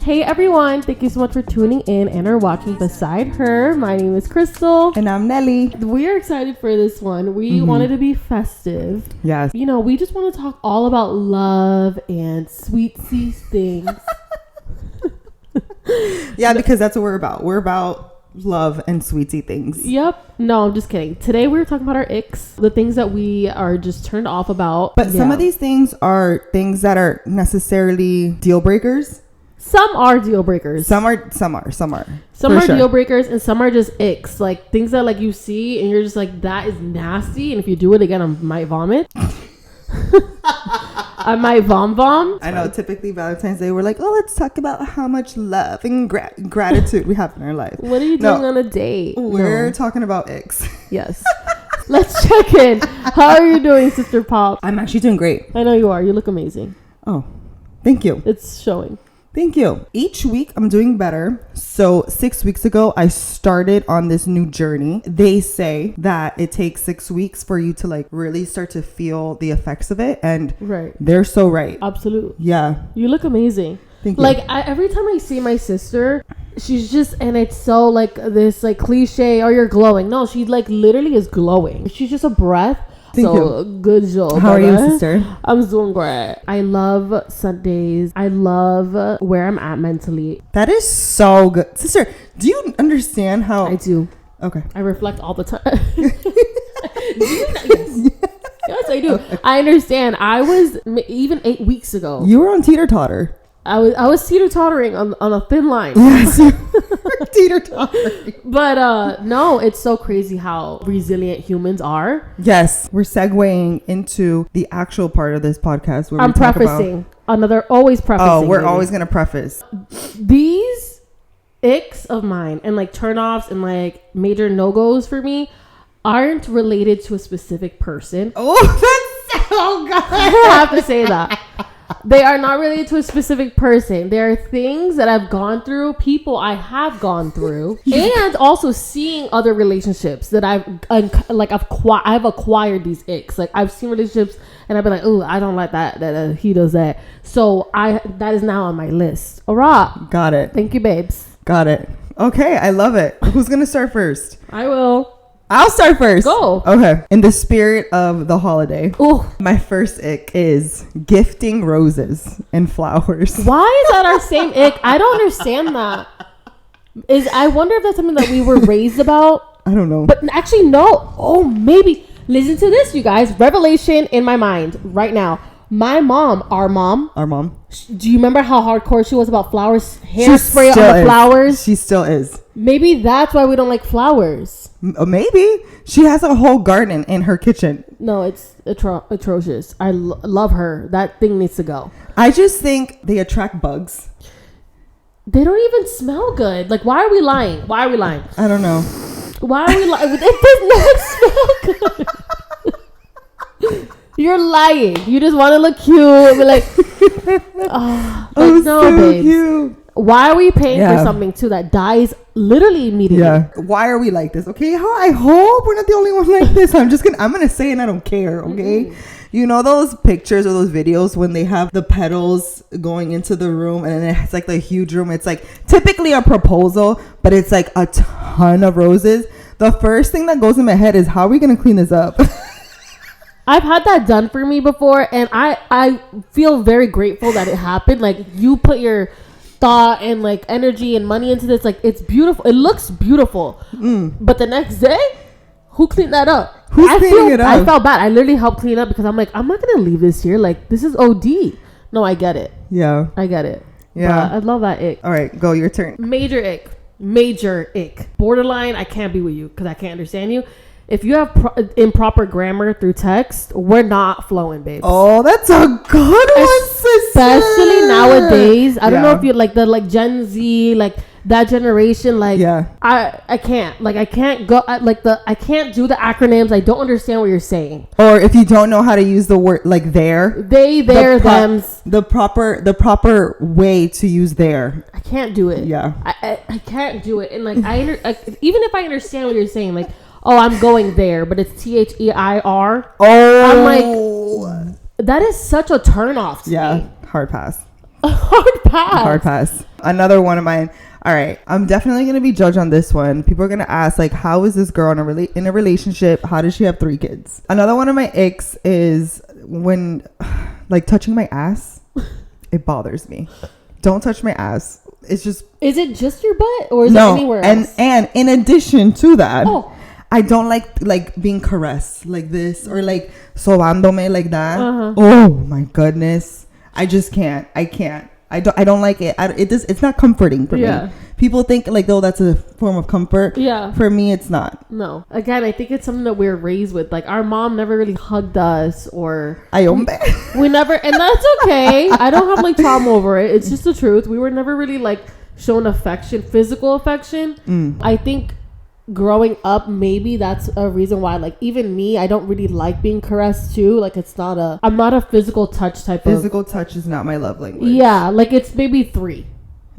Hey everyone, thank you so much for tuning in and are watching Beside Her. My name is Crystal. And I'm Nelly. We are excited for this one. We wanted to be festive. Yes. You know, we just want to talk all about love and sweetie things. Yeah, because that's what we're about. We're about love and sweetie things. Yep. No, I'm just kidding. Today we're talking about our icks, the things that we are just turned off about. But some of these things are things that are necessarily deal breakers. Some are deal breakers. Some are. Some are Deal breakers, and some are just icks, like things that like you see and you're just like, that is nasty, and if you do it again I might vomit. I might vom. I know. Typically Valentine's Day we're like, oh, let's talk about how much love and gratitude we have in our life. What are you doing on a date? We're talking about icks. Yes. Let's check in. How are you doing, Sister Pop? I'm actually doing great. I know you are. You look amazing. Oh, thank you. It's showing. Thank you. Each week I'm doing better. So 6 weeks ago, I started on this new journey. They say that it takes 6 weeks for you to like really start to feel the effects of it. And right. They're so right. Absolutely. Yeah. You look amazing. Thank you. Like every time I see my sister, she's just, and it's so like this like cliche, oh, you're glowing. No, she like literally is glowing. She's just a breath. Thank so you. Good job. How are you, sister? I'm doing great. I love Sundays. I love where I'm at mentally. That is so good. Sister, do you understand how... I do. Okay. I reflect all the time. Yes, I do. I understand. I was, even 8 weeks ago, You were on teeter-totter. I was teeter-tottering on a thin line. Yes, you were teeter-tottering. But no, it's so crazy how resilient humans are. Yes, we're segueing into the actual part of this podcast where I'm prefacing. Always prefacing. Oh, we're always going to preface. These icks of mine and like turnoffs and like major no-goes for me aren't related to a specific person. Oh, that's so good. I have to say that. They are not related to a specific person. There are things that I've gone through, people I have gone through, and also seeing other relationships that I've acquired these icks. Like I've seen relationships and I've been like, oh, I don't like that he does that. So that is now on my list. All right. Got it. Thank you, babes. Got it. Okay, I love it. Who's gonna start first? I will. I'll start first. Go. Okay. In the spirit of the holiday, Ooh. my first ick is gifting roses and flowers. Why is that our same ick? I don't understand that. I wonder if that's something that we were raised about. I don't know. But actually, no. Oh, maybe. Listen to this, you guys. Revelation in my mind right now. My mom, our mom. Do you remember how hardcore she was about flowers? Hairspray on the flowers. She still is. Maybe that's why we don't like flowers. Maybe. She has a whole garden in her kitchen. No, it's atrocious. I love her. That thing needs to go. I just think they attract bugs. They don't even smell good. Like, why are we lying? I don't know. Why are we lying? It does not smell good. You're lying. You just want to look cute. We're like, no, so babes. Cute. Why are we paying for something too that dies literally immediately? Yeah. Why are we like this? Okay. I hope we're not the only one like this. I'm gonna say it and I don't care. Okay. Mm-hmm. You know those pictures or those videos when they have the petals going into the room and then it's like the huge room. It's like typically a proposal, but it's like a ton of roses. The first thing that goes in my head is, how are we gonna clean this up? I've had that done for me before, and I feel very grateful that it happened. Like, you put your thought and like energy and money into this. Like, it's beautiful. It looks beautiful. But the next day, who cleaned that up? Who's cleaning it up? I felt bad. I literally helped clean up because I'm like, I'm not going to leave this here. Like, this is OD. No, I get it. Yeah. I get it. Yeah. But I love that ick. All right, go. Your turn. Major ick. Borderline, I can't be with you because I can't understand you. If you have improper grammar through text, we're not flowing, babes. Oh, that's a good one, sister. Especially nowadays. I don't know if you like the like Gen Z, like that generation. Like, I can't. Like, I can't go. I can't do the acronyms. I don't understand what you're saying. Or if you don't know how to use the word like their, thems, the proper way to use their. I can't do it. Yeah, I can't do it. And like even if I understand what you're saying, like, oh, I'm going there, but it's THEIR. Oh, I'm like, That is such a turn off to me. Hard pass. Hard pass. Another one of mine. All right, I'm definitely gonna be judged on this one. People are gonna ask, like, how is this girl in a relationship? How does she have 3 kids? Another one of my icks is when, like, touching my ass. It bothers me. Don't touch my ass. It's just. Is it just your butt, or is it anywhere else? And in addition to that, I don't like being caressed like this, or like sobándome like that. Oh my goodness, I just can't. I can't. I don't like it. It's not comforting for me. People think like, though, that's a form of comfort. For me, it's not. No. Again, I think it's something that we're raised with. Like, our mom never really hugged us, or we never, and that's okay. I don't have like trauma over it. It's just the truth. We were never really like shown affection, physical affection. I think growing up, maybe that's a reason why, like, even me, I don't really like being caressed too. Like, I'm not a physical touch type. Physical touch is not my love language. Yeah, like, it's maybe 3,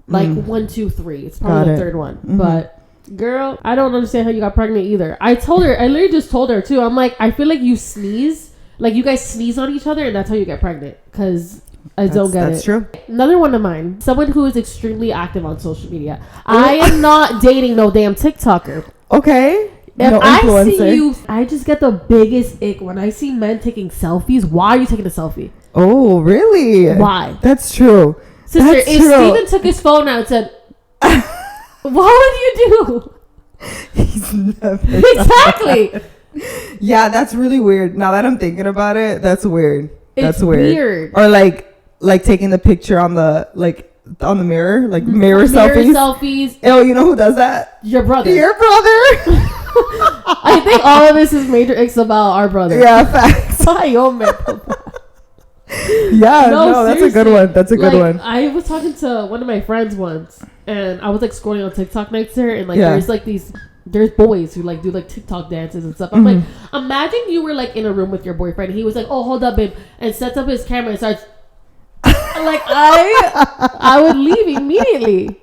like 1, 2, 3. It's probably the third one. But girl, I don't understand how you got pregnant either. I literally just told her too. I'm like, I feel like you sneeze, like you guys sneeze on each other, and that's how you get pregnant. Because I don't get it. That's true. Another one of mine, someone who is extremely active on social media. I am not dating no damn TikToker. Okay. If I see you, I just get the biggest ick when I see men taking selfies. Why are you taking a selfie? Oh, really? Why? That's true. Sister, if Steven took his phone out and said, what would you do? He's never exactly. Yeah, that's really weird. Now that I'm thinking about it, that's weird. That's weird. Or like taking the picture on the mirror, like mirror selfies. Oh, you know who does that? Your brother. I think all of this is major icks about our brother. Yeah, facts. Yeah, no, that's a good one. That's a good one. I was talking to one of my friends once, and I was like scrolling on TikTok next to her, and like there's boys who like do like TikTok dances and stuff. I'm like, imagine you were like in a room with your boyfriend, and he was like, oh, hold up, babe, and sets up his camera and starts like, I would leave immediately.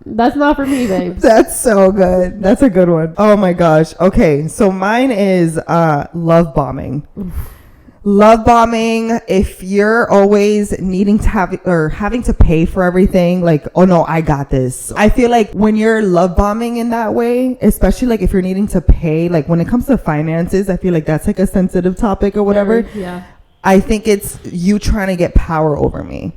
That's not for me, babe. That's so good. That's a good one. Oh my gosh. Okay, so mine is love bombing. Love bombing. If you're always needing to have or having to pay for everything, like, oh no, I got this. I feel like when you're love bombing in that way, especially like if you're needing to pay, like when it comes to finances, I feel like that's like a sensitive topic or whatever. Yeah. I think it's you trying to get power over me.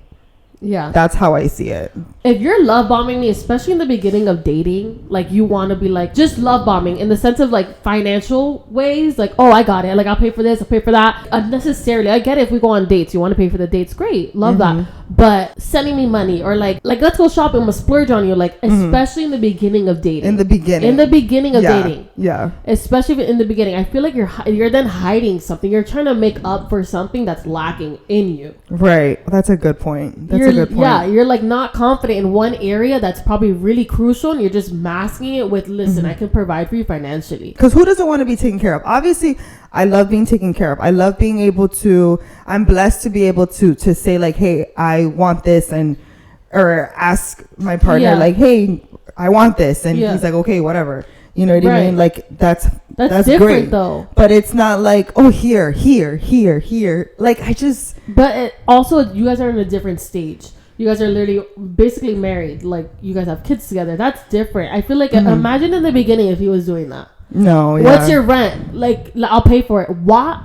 Yeah. That's how I see it. If you're love bombing me, especially in the beginning of dating, like you want to be like just love bombing in the sense of like financial ways, like, oh, I got it, like I'll pay for this, I'll pay for that. Unnecessarily, I get it. If we go on dates, you want to pay for the dates, great, love that. But sending me money or like let's go shopping, I'm gonna splurge on you, like especially in the beginning of dating. In the beginning of dating. Yeah. Especially in the beginning, I feel like you're then hiding something. You're trying to make up for something that's lacking in you. Right. That's a good point. That's a good point. Yeah, you're like not confident in one area that's probably really crucial, and you're just masking it with, listen, I can provide for you financially. Because who doesn't want to be taken care of? Obviously, I love being taken care of. I love being able to, I'm blessed to be able to say like, hey, I want this, or ask my partner like, hey, I want this. And he's like, okay, whatever. You know what I mean? Like that's different great though. But it's not like, oh, here. Like But also, you guys are in a different stage. You guys are literally basically married. Like you guys have kids together. That's different. I feel like imagine in the beginning if he was doing that. No. Yeah. What's your rent? Like I'll pay for it. What?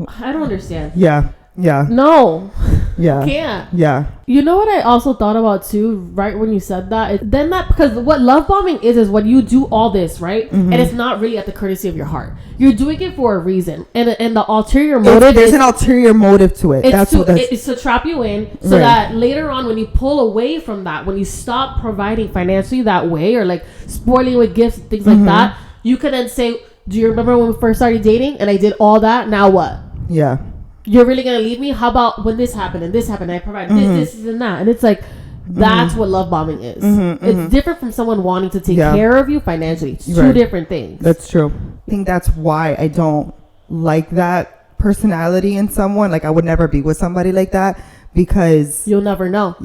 I don't understand. Yeah. No. Yeah. Can't. Yeah. You know what I also thought about too, right when you said that? Then that, because what love bombing is when you do all this, right? And it's not really at the courtesy of your heart. You're doing it for a reason. And the ulterior motive there's an ulterior motive to it. It's to trap you in so that later on when you pull away from that, when you stop providing financially that way, or like spoiling with gifts, things like that, you can then say, do you remember when we first started dating and I did all that? Now what? Yeah. You're really gonna leave me? How about when this happened and this happened? I provide this, and that, and it's like that's what love bombing is. It's different from someone wanting to take care of you financially. It's two different things. That's true. I think that's why I don't like that personality in someone. Like I would never be with somebody like that because you'll never know.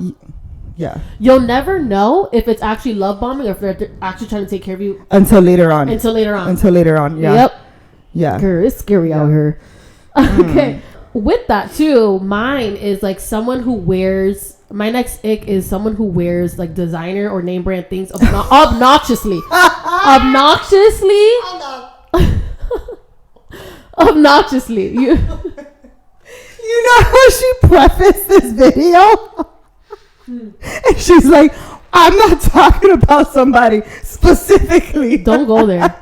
Yeah, you'll never know if it's actually love bombing or if they're actually trying to take care of you until later on. Yeah. Yep. Yeah. Girl, it's scary out here. Okay. with that too, mine is like someone who wears. My next ick is someone who wears like designer or name brand things obnoxiously. Obnoxiously. You know how she prefaced this video? And she's like, I'm not talking about somebody specifically. Don't go there.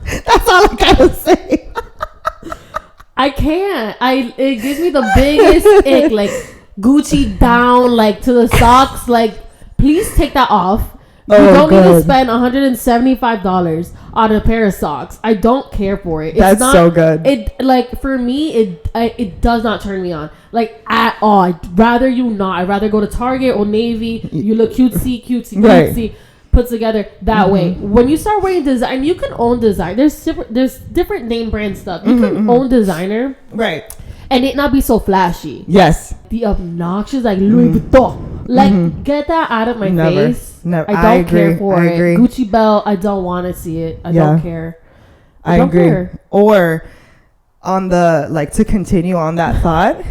That's all I gotta say. I can't. It gives me the biggest ick, like Gucci down, like to the socks. Like, please take that off. You don't need to spend $175 on a pair of socks. I don't care for it. That's so good. It like for me, it does not turn me on like at all. I'd rather you not. I'd rather go to Target or Navy. You look cutesy, put together that way. When you start wearing design, you can own design. There's different name brand stuff. You can own designer, right? And it not be so flashy. Yes. The obnoxious like Louis Vuitton. Like get that out of my face. Never. I don't care for it. Gucci belt. I don't want to see it. I don't care. I agree. Care. Or on the like to continue on that thought.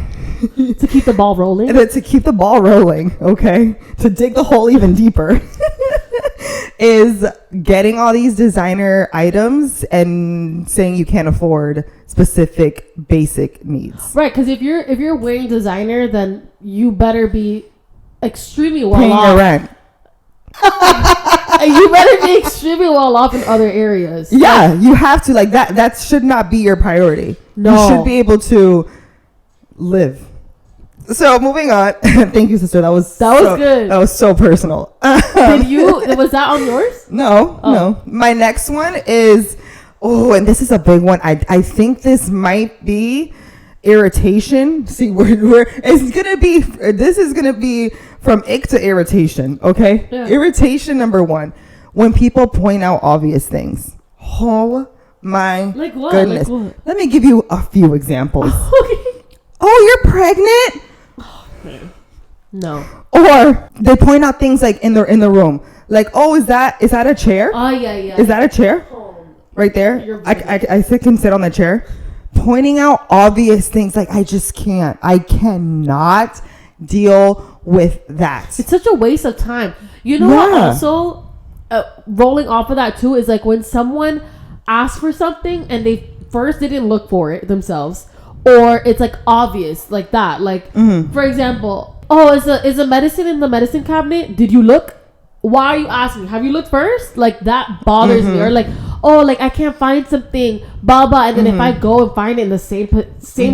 To keep the ball rolling. To keep the ball rolling. Okay. To dig the hole even deeper. Is getting all these designer items and saying you can't afford specific basic needs. Right, because if you're wearing designer, then you better be extremely well paying off. Your rent. You better be extremely well off in other areas. Yeah, you have to like that. That should not be your priority. No, you should be able to live. So moving on. Thank you, sister. That was good. That was so personal. Was that on yours? No. My next one is, and this is a big one. I think this might be irritation. See, this is gonna be from ick to irritation. Okay. Yeah. Irritation number 1, when people point out obvious things. Oh my goodness. Like what? Let me give you a few examples. Okay. Oh, you're pregnant? No. Or they point out things like in the room, like, oh, is that a chair? Oh yeah. Is that a chair? Right there. I can sit on the chair. Pointing out obvious things, like I cannot deal with that. It's such a waste of time. You know what? Also, rolling off of that too is like when someone asks for something and they first didn't look for it themselves. Or it's like obvious like that. Like for example, is a medicine in the medicine cabinet? Did you look? Why are you asking? Have you looked first? Like that bothers me. Or like, like I can't find something, blah blah. And then if I go and find it in the same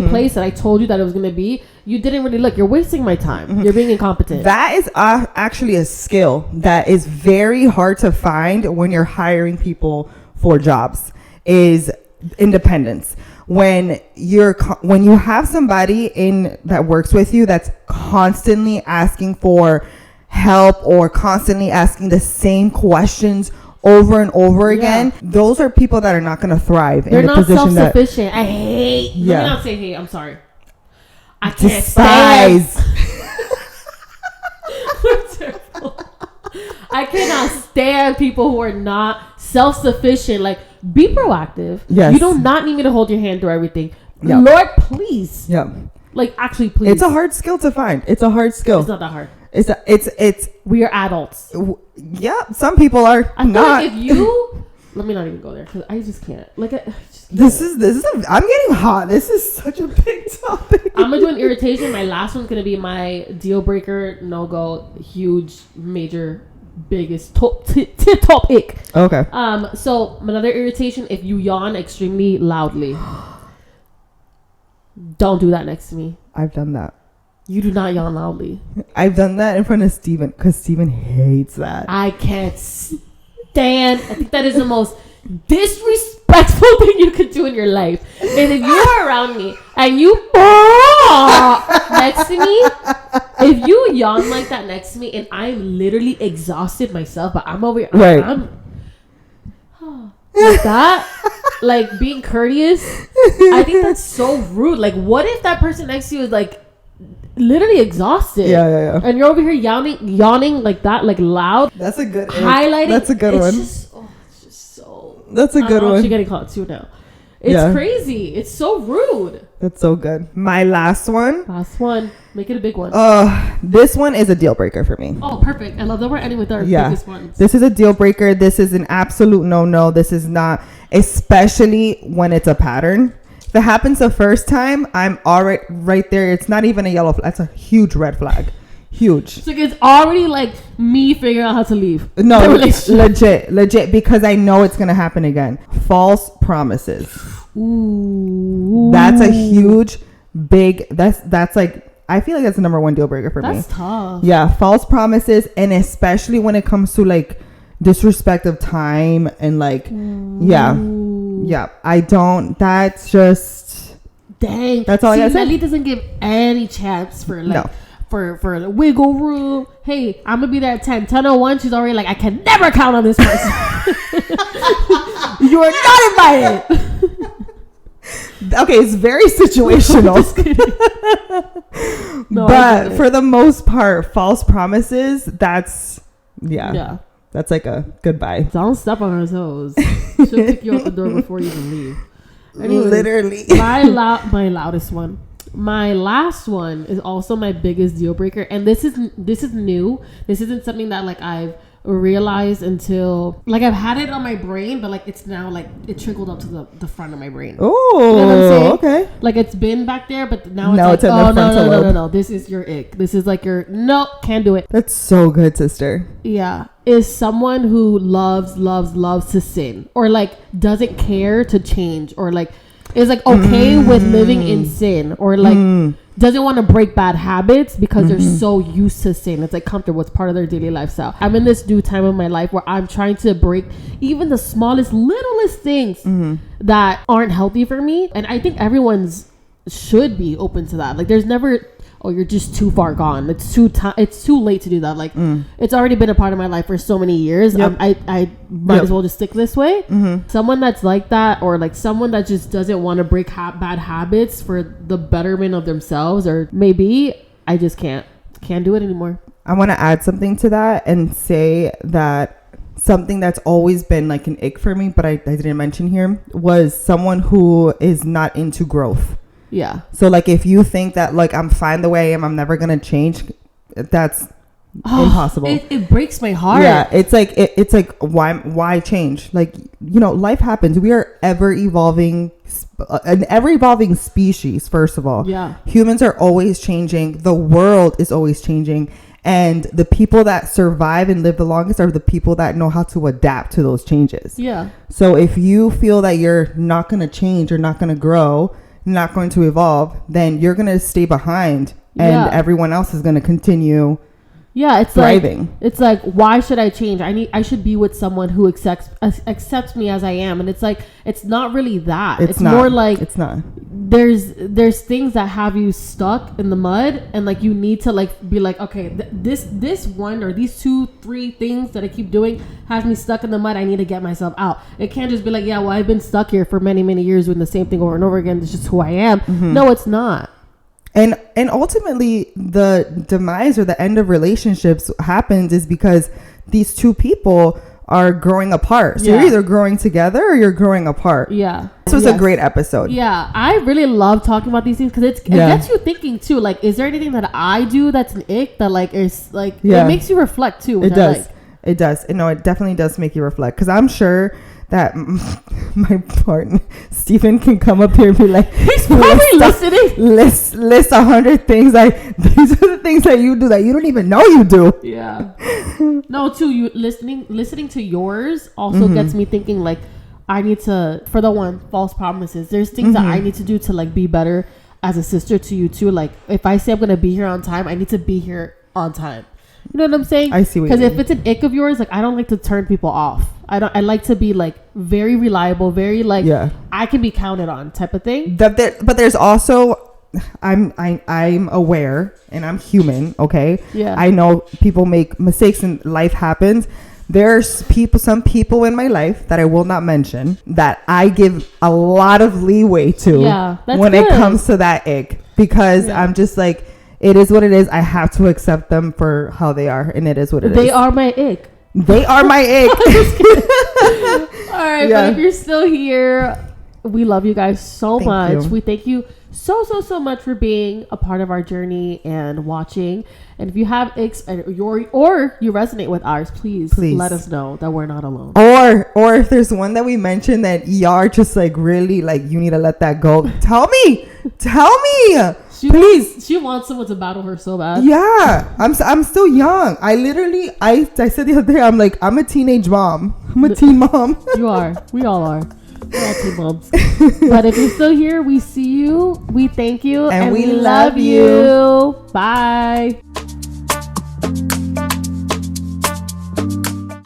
place that I told you that it was gonna be, you didn't really look. You're wasting my time. You're being incompetent. That is actually a skill that is very hard to find when you're hiring people for jobs. Is independence. When you have somebody that works with you that's constantly asking for help or constantly asking the same questions over and over again, those are people that are not going to thrive. They're not self-sufficient. I hate. Yeah. Let me not say hate. I'm sorry. I can't despise. I cannot stand people who are not self-sufficient. Like, be proactive. Yes. You do not need me to hold your hand through everything. Yep. Lord, please. Yeah. Like, actually, please. It's a hard skill to find. It's a hard skill. It's not that hard. It's. We are adults. Yeah. Some people are I not. Like if you. Let me not even go there because I just can't. Like, this is. I'm getting hot. This is such a big topic. I'm gonna do an irritation. My last one's gonna be my deal breaker, no go, huge, major, biggest top ick. Okay. So another irritation: if you yawn extremely loudly, don't do that next to me. I've done that. You do not yawn loudly. I've done that in front of Steven because Steven hates that. I can't stand. I think that is the most disrespectful thing you could do in your life. And if you are around me and you next to me, if you yawn like that next to me and I'm literally exhausted myself, but I'm over here, right. I'm like that, like being courteous, I think that's so rude. Like, what if that person next to you is like literally exhausted? Yeah. And you're over here yawning like that, like loud. That's a good highlighting. That's a good one. It's just so. That's a good one. I'm actually getting caught too now. It's crazy. It's so rude. That's so good. My last one. Make it a big one. This one is a deal breaker for me. Oh, perfect. I love that we're ending with our biggest ones. This is a deal breaker. This is an absolute no. This is not, especially when it's a pattern. If it happens the first time, I'm already right there. It's not even a yellow flag. That's a huge red flag. Huge. So it's already like me figuring out how to leave. No, legit, because I know it's gonna happen again. False promises. Ooh. That's a huge, big. That's like, I feel like that's the number one deal breaker for me. That's tough. Yeah, false promises, and especially when it comes to like disrespect of time and like, yeah. I don't. That's just. Dang. That's all I gotta say. Nelly doesn't give any chance for like. No. For the wiggle room. Hey, I'm gonna be there at 10:01. She's already like, I can never count on this person. You are not invited. Okay, it's very situational. No, but for the most part, false promises, that's that's like a goodbye. Don't step on her toes. She'll kick you out the door before you even leave. Anyways, literally. My loudest one. My last one is also my biggest deal breaker, and this is new. This isn't something that like I've realized until like I've had it on my brain, but like it's now like it trickled up to the front of my brain. Oh, you know what I'm saying? Okay. Like it's been back there, but now it's like, oh no. This is your ick. This is like your no, can't do it. That's so good, sister. Yeah, is someone who loves to sin, or like doesn't care to change, or like is like okay with living in sin, or like doesn't want to break bad habits because they're so used to sin. It's like comfortable. It's part of their daily lifestyle. I'm in this new time of my life where I'm trying to break even the smallest, littlest things that aren't healthy for me. And I think everyone's should be open to that. Like there's never, oh, you're just too far gone. It's too late to do that. Like it's already been a part of my life for so many years. Yep. I might as well just stick this way. Someone that's like that, or like someone that just doesn't want to break bad habits for the betterment of themselves, or maybe I just can't do it anymore. I want to add something to that and say that something that's always been like an ick for me, but I didn't mention here, was someone who is not into growth. Yeah. So like if you think that like I'm fine the way I am, I'm never gonna change, that's impossible. It breaks my heart. Yeah, it's like it's like why change? Like, you know, life happens. We are an ever evolving species. First of all, yeah, humans are always changing. The world is always changing, and the people that survive and live the longest are the people that know how to adapt to those changes. Yeah. So if you feel that you're not gonna change or not gonna grow, not going to evolve, then you're going to stay behind, and everyone else is going to continue it's thriving. Like why should I change? I should be with someone who accepts me as I am. And it's like it's not really that. It's more like it's not. There's things that have you stuck in the mud, and like you need to like be like, okay, this one or these 2-3 things that I keep doing has me stuck in the mud. I need to get myself out. It can't just be like, yeah, well, I've been stuck here for many years doing the same thing over and over again. It's just who I am. No, it's not. And ultimately the demise or the end of relationships happens is because these two people are growing apart. So you're either growing together or you're growing apart. Yeah. This was a great episode. Yeah. I really love talking about these things because it gets you thinking too. Like, is there anything that I do that's an ick that like is like, it makes you reflect too. It does. It does. No, it definitely does make you reflect, because I'm sure that my partner Stephen can come up here and be like, he's probably listening. List 100 things. These are the things that you do that you don't even know you do. Yeah. No, too. You listening to yours also gets me thinking. Like, I need to, for the one, false promises. There's things that I need to do to like be better as a sister to you too. Like, if I say I'm gonna be here on time, I need to be here on time. You know what I'm saying? I see what you mean. Because if it's an ick of yours, like I don't like to turn people off. I like to be like very reliable, very like I can be counted on type of thing. But there's also, I'm aware, and I'm human. Okay. Yeah. I know people make mistakes and life happens. There's some people in my life that I will not mention that I give a lot of leeway to when it comes to that ick, because I'm just like, it is what it is. I have to accept them for how they are, and it is what it is. They are my ick. They are my ick. All right, but if you're still here, We love you guys so Thank much. you. We thank you so much for being a part of our journey and watching. And if you have icks or you resonate with ours, please let us know that we're not alone. Or if there's one that we mentioned that y'all are just like really like you need to let that go, tell me. Please. She wants someone to battle her so bad. Yeah, I'm still young. I said the other day, I'm like, I'm a teenage mom. I'm a teen mom. You are. We all are. We're all teen moms. But if you're still here, we see you. We thank you. And we love love you. Bye.